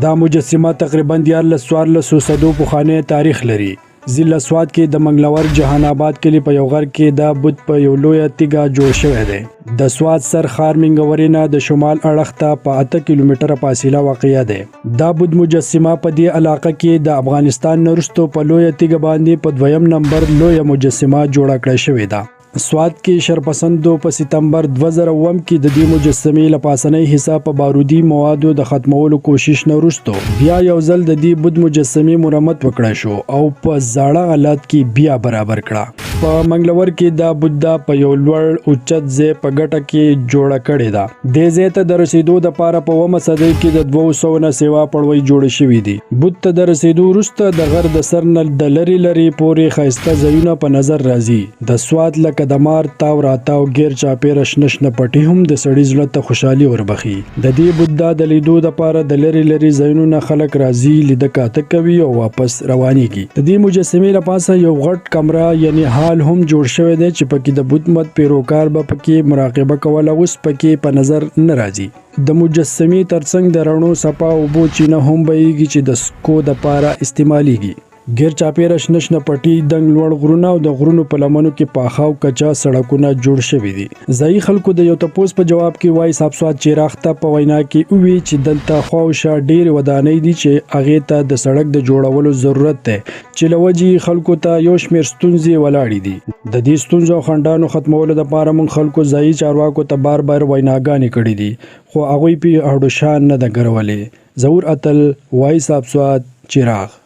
دا مجسمه تقریبا 1400 صدو پخوانی تاریخ لري. ضلع سوات کې د منګلور جهان آباد کلی په یو غر کې دا بت په یو لوی تیګه جوړ شوی دی. د سوات سر ښار منګورینه د شمال اړخ ته په 8 کیلومتره فاصله واقع دی. دا بت مجسمه په دې علاقه کې د افغانستان نورستو په لوی تیګه باندې په 2م نمبر لوی مجسمه جوړه کړې شوې ده. سوات کې شرپسندو په سپتمبر 2009 کې د دې مجسمې لپاسنۍ حصہ په بارودي موادو د ختمولو کوشش نه وروسته بیا یو ځل د دې بت مجسمې مرمت وکړای شو او په زاړه حالت کې بیا برابر کړه. په منګلور کې دا بت په یو لوړ اوچت ځای په ګټه کې جوړه کړې ده. دې ځای ته د رسیدو دپاره په 9مه صدۍ کې د 200 نه سیوا پړوي جوړې شوي دي. بت ته د رسیدو وروسته د غر د سر نه د لرې پورې ښایسته ځایونه په نظر راځي. د سوات لکه د مار تاو راتاو غیر چاپیره شنه پټي هم د سړي زړه ته خوشحالي وربخي. د دې بت د لیدو دپاره د لرې ځایونو نه خلک راځي، لیده کاته کوي او واپس روانېږي. د دې مجسمې لپاسه یو غټ کمره یعنی هال هم جوړ شوی دی چې پکې د بت مت پیروکار به پکې مراقبه کوله. اوس پکې په نظر نه راځي. د مجسمې ترڅنګ د رڼو صفا اوبو چینه هم بهیږي چې د سکو دپاره استعمالیږي. غیر چاپیره شنه پټي، دنګ لوړ غرونه او د غرونو په لمنو کې پاخه او کچا سړکونه جوړ شوي دي. ځایي خلکو د یو تپوس په جواب کې وایي صاحب سوات چراغ ته په وینا کې وویل چې دلته خواوشا ډېرې ودانۍ دي چې هغې ته د سړک د جوړولو ضرورت دی چې له وجې خلکو ته یو شمېر ستونزې ولاړې دي. د دې ستونزو او خنډانو ختمولو دپاره موږ خلکو ځایي چارواکو ته بار ویناګانې کړي دي، خو هغوی پې اړوشان نه ده ګرولې. ظهور اتل، وایس آف سوات چراغ.